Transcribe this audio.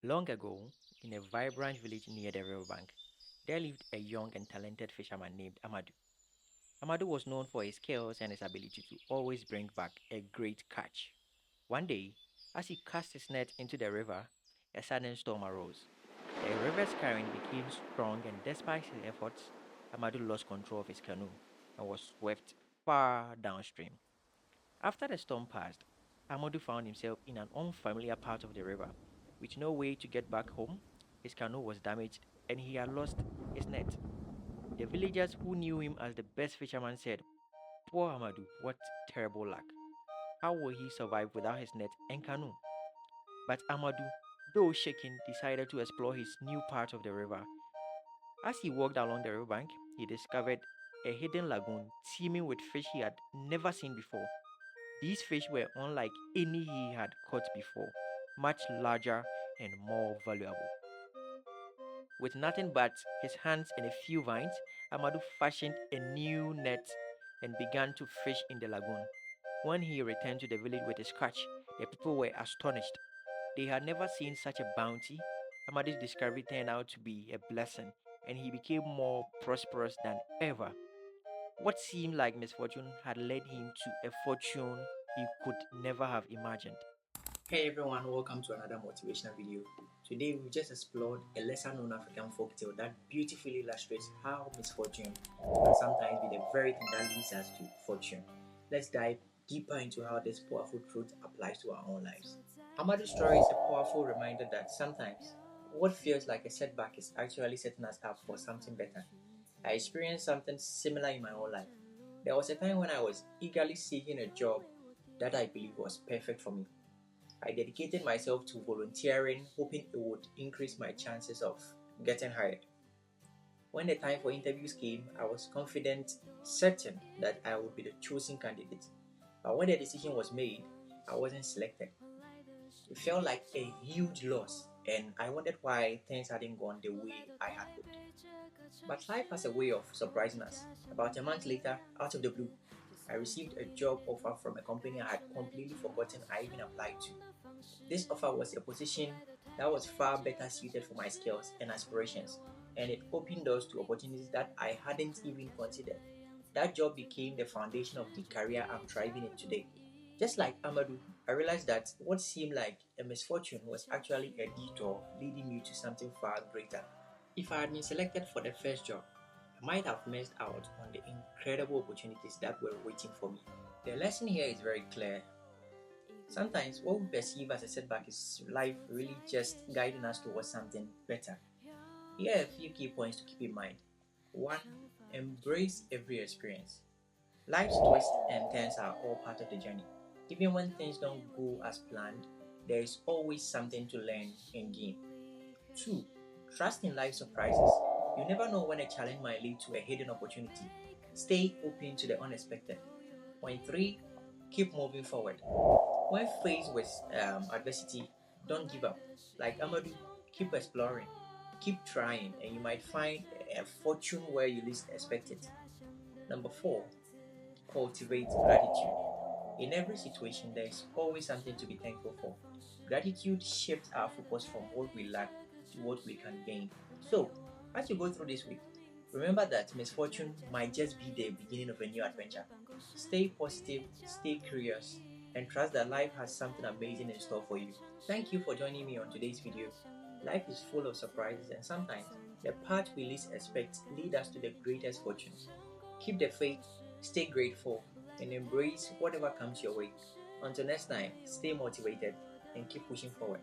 Long ago, in a vibrant village near the riverbank, there lived a young and talented fisherman named Amadou. Amadou was known for his skills and his ability to always bring back a great catch. One day, as he cast his net into the river, a sudden storm arose. The river's current became strong, and despite his efforts, Amadou lost control of his canoe and was swept far downstream. After the storm passed, Amadou found himself in an unfamiliar part of the river. With no way to get back home, his canoe was damaged and he had lost his net. The villagers who knew him as the best fisherman said, "Poor Amadou, what terrible luck. How will he survive without his net and canoe?" But Amadou, though shaken, decided to explore his new part of the river. As he walked along the riverbank, he discovered a hidden lagoon teeming with fish he had never seen before. These fish were unlike any he had caught before, much larger and more valuable. With nothing but his hands and a few vines, Amadou fashioned a new net and began to fish in the lagoon. When he returned to the village with his catch, the people were astonished. They had never seen such a bounty. Amadou's discovery turned out to be a blessing, and he became more prosperous than ever. What seemed like misfortune had led him to a fortune he could never have imagined. Hey everyone, welcome to another motivational video. Today we just explored a lesser known African folktale that beautifully illustrates how misfortune can sometimes be the very thing that leads us to fortune. Let's dive deeper into how this powerful truth applies to our own lives. Amadu's story is a powerful reminder that sometimes what feels like a setback is actually setting us up for something better. I experienced something similar in my own life. There was a time when I was eagerly seeking a job that I believed was perfect for me. I dedicated myself to volunteering, hoping it would increase my chances of getting hired. When the time for interviews came, I was confident, certain that I would be the chosen candidate. But when the decision was made, I wasn't selected. It felt like a huge loss, and I wondered why things hadn't gone the way I had hoped. But life has a way of surprising us. About a month later, out of the blue, I received a job offer from a company I had completely forgotten I even applied to. This offer was a position that was far better suited for my skills and aspirations, and it opened doors to opportunities that I hadn't even considered. That job became the foundation of the career I'm thriving in today. Just like Amadou, I realized that what seemed like a misfortune was actually a detour leading me to something far greater. If I had been selected for the first job, I might have missed out on the incredible opportunities that were waiting for me. The lesson here is very clear. Sometimes what we perceive as a setback is life really just guiding us towards something better. Here are a few key points to keep in mind. 1. Embrace every experience. Life's twists and turns are all part of the journey. Even when things don't go as planned, there is always something to learn and gain. 2. Trust in life surprises. You never know when a challenge might lead to a hidden opportunity. Stay open to the unexpected. Point 3. Keep moving forward. When faced with adversity, don't give up. Like Amadou, keep exploring, keep trying, and you might find a fortune where you least expect it. Number 4. Cultivate gratitude. In every situation, there is always something to be thankful for. Gratitude shifts our focus from what we lack to what we can gain. So, as you go through this week, remember that misfortune might just be the beginning of a new adventure. Stay positive, stay curious, and trust that life has something amazing in store for you. Thank you for joining me on today's video. Life is full of surprises, and sometimes the path we least expect lead us to the greatest fortunes. Keep the faith, stay grateful, and embrace whatever comes your way. Until next time, stay motivated and keep pushing forward.